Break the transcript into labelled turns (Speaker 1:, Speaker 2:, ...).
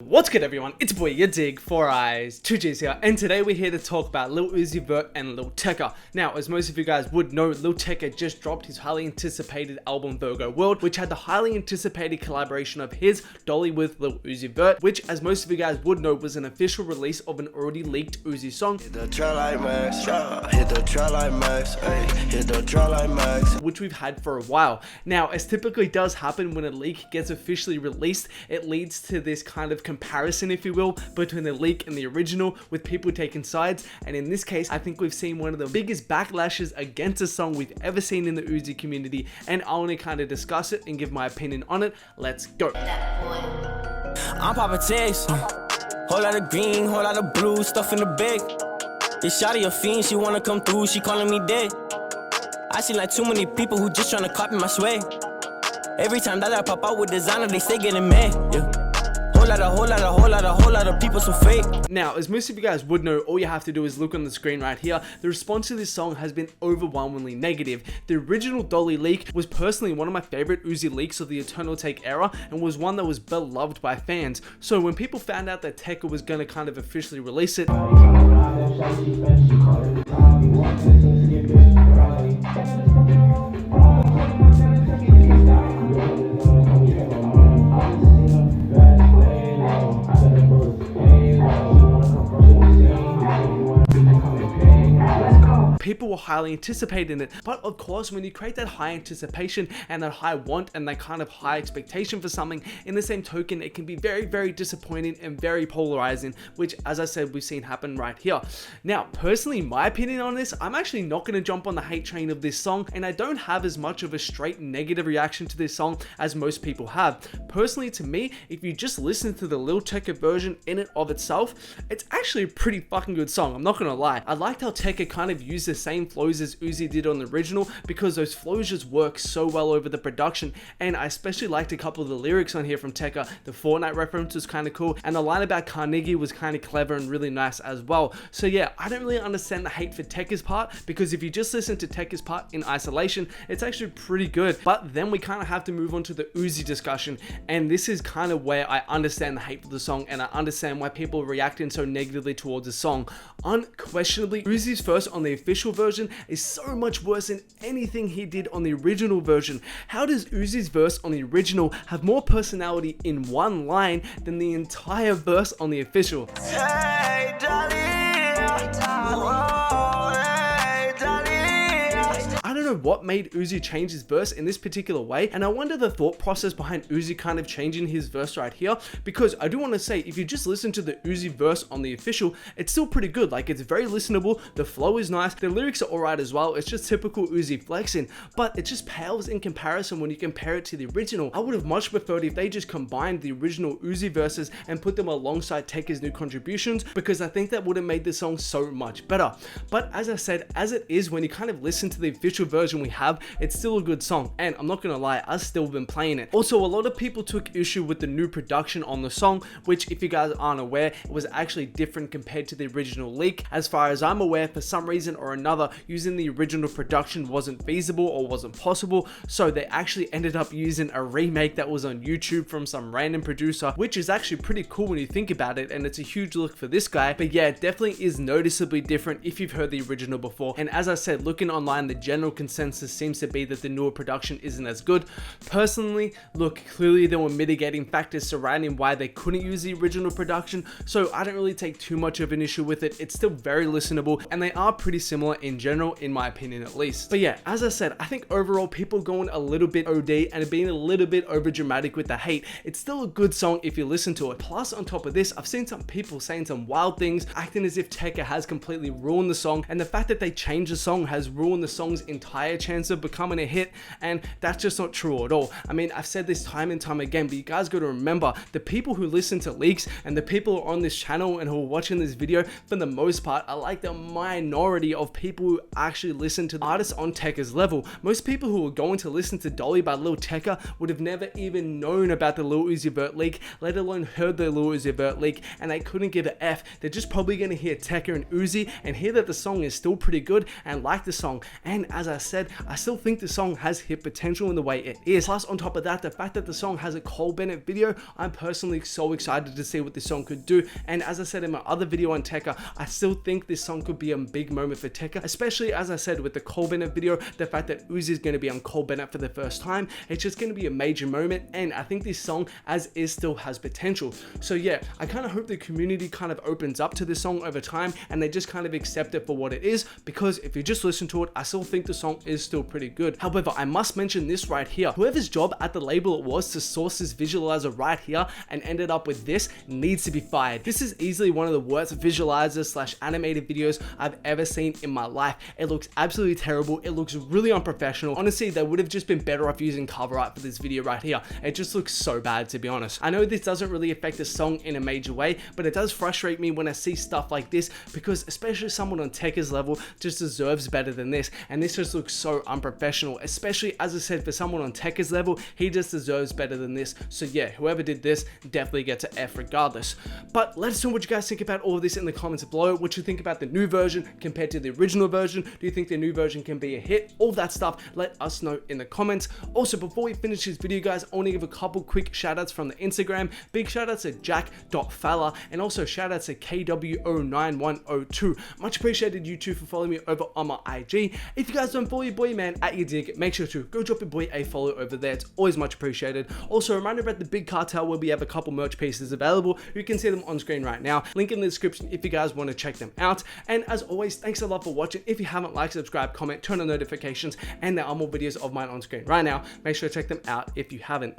Speaker 1: What's good everyone, it's boy your dig, 4 eyes, 2 G's here, and today we're here to talk about Lil Uzi Vert and Lil Tecca. Now, as most of you guys would know, Lil Tecca just dropped his highly anticipated album Virgo World, which had the highly anticipated collaboration of his Dolly with Lil Uzi Vert, which as most of you guys would know was an official release of an already leaked Uzi song, which we've had for a while. Now, as typically does happen when a leak gets officially released, it leads to this kind of comparison, if you will, between the leak and the original, with people taking sides. And in this case, I think we've seen one of the biggest backlashes against a song we've ever seen in the Uzi community, and I want to kind of discuss it and give my opinion on it. Let's go.
Speaker 2: I'm popping tags, whole lot of green, whole lot of blue, stuff in the bag. This shawty a fiend, she wanna come through, she calling me dead. I see like too many people who just tryna copy my swag. Every time that I pop out with designer, they stay getting mad, yeah. Whole lot of people so fake.
Speaker 1: Now, as most of you guys would know, all you have to do is look on the screen right here. The response to this song has been overwhelmingly negative. The original Dolly leak was personally one of my favorite Uzi leaks of the Eternal Atake era, and was one that was beloved by fans. So when people found out that Tecca was going to kind of officially release it, people were highly anticipating it. But of course, when you create that high anticipation and that high want and that kind of high expectation for something, in the same token, it can be very, very disappointing and very polarizing, which, as I said, we've seen happen right here. Now, personally, my opinion on this, I'm actually not going to jump on the hate train of this song, and I don't have as much of a straight negative reaction to this song as most people have. Personally, to me, if you just listen to the Lil Tecca version in and of itself, it's actually a pretty fucking good song, I'm not going to lie. I liked how Tecca kind of used the same flows as Uzi did on the original, because those flows just work so well over the production, and I especially liked a couple of the lyrics on here from Tecca. The Fortnite reference was kind of cool, and the line about Carnegie was kind of clever and really nice as well. So yeah, I don't really understand the hate for Tecca's part, because if you just listen to Tecca's part in isolation, it's actually pretty good. But then we kind of have to move on to the Uzi discussion, and this is kind of where I understand the hate for the song, and I understand why people are reacting so negatively towards the song. Unquestionably, Uzi's verse on the official version is so much worse than anything he did on the original version. How does Uzi's verse on the original have more personality in one line than the entire verse on the official?
Speaker 2: Hey, Dolly.
Speaker 1: I don't know what made Uzi change his verse in this particular way, and I wonder the thought process behind Uzi kind of changing his verse right here, because I do want to say, if you just listen to the Uzi verse on the official, it's still pretty good. Like, it's very listenable, the flow is nice, the lyrics are alright as well. It's just typical Uzi flexing, but it just pales in comparison when you compare it to the original. I would have much preferred if they just combined the original Uzi verses and put them alongside Tecca's new contributions, because I think that would have made the song so much better. But as I said, as it is, when you kind of listen to the official version we have, it's still a good song, and I'm not gonna lie, I've still been playing it. Also, a lot of people took issue with the new production on the song, which, if you guys aren't aware, it was actually different compared to the original leak. As far as I'm aware, for some reason or another, using the original production wasn't feasible or wasn't possible, so they actually ended up using a remake that was on YouTube from some random producer, which is actually pretty cool when you think about it, and it's a huge look for this guy. But yeah, it definitely is noticeably different if you've heard the original before, and as I said, looking online, the general consensus seems to be that the newer production isn't as good. Personally, look, clearly there were mitigating factors surrounding why they couldn't use the original production, so I don't really take too much of an issue with it. It's still very listenable, and they are pretty similar in general, in my opinion at least. But yeah, as I said, I think overall people going a little bit OD and being a little bit over dramatic with the hate. It's still a good song if you listen to it. Plus, on top of this, I've seen some people saying some wild things, acting as if Tecca has completely ruined the song, and the fact that they changed the song has ruined the song's entire chance of becoming a hit, and that's just not true at all. I mean, I've said this time and time again, but you guys got to remember, the people who listen to leaks and the people who are on this channel and who are watching this video, for the most part, are like the minority of people who actually listen to artists on Tecca's level. Most people who are going to listen to Dolly by Lil Tecca would have never even known about the Lil Uzi Vert leak, let alone heard the Lil Uzi Vert leak, and they couldn't give a F. They're just probably going to hear Tecca and Uzi and hear that the song is still pretty good and like the song. And as I said, I still think the song has hit potential in the way it is. Plus, on top of that, the fact that the song has a Cole Bennett video, I'm personally so excited to see what this song could do. And as I said in my other video on Tecca, I still think this song could be a big moment for Tecca, especially as I said with the Cole Bennett video, the fact that Uzi is going to be on Cole Bennett for the first time. It's just going to be a major moment, and I think this song as is still has potential. So yeah, I kind of hope the community kind of opens up to this song over time and they just kind of accept it for what it is, because if you just listen to it, I still think the song is still pretty good. However, I must mention this right here. Whoever's job at the label it was to source this visualizer right here and ended up with this needs to be fired. This is easily one of the worst visualizers slash animated videos I've ever seen in my life. It looks absolutely terrible. It looks really unprofessional. Honestly, they would have just been better off using cover art for this video right here. It just looks so bad, to be honest. I know this doesn't really affect the song in a major way, but it does frustrate me when I see stuff like this, because especially someone on Tecca's level just deserves better than this, and this just looks so unprofessional, especially as I said, for someone on Tecca's level, he just deserves better than this. So yeah, whoever did this definitely gets an F regardless. But let us know what you guys think about all of this in the comments below. What you think about the new version compared to the original version? Do you think the new version can be a hit? All that stuff, let us know in the comments. Also, before we finish this video, guys, I want to give a couple quick shout outs from the Instagram. Big shout outs to jack.falla, and also shout outs to KWO9102. Much appreciated you two for following me over on my IG. If you guys don't follow your boy, man, at your dig, make sure to go drop your boy a follow over there. It's always much appreciated. Also, a reminder about the big cartel where we have a couple merch pieces available. You can see them on screen right now. Link in the description if you guys want to check them out. And as always, thanks a lot for watching. If you haven't, like, subscribe, comment, turn on notifications, and there are more videos of mine on screen right now. Make sure to check them out if you haven't.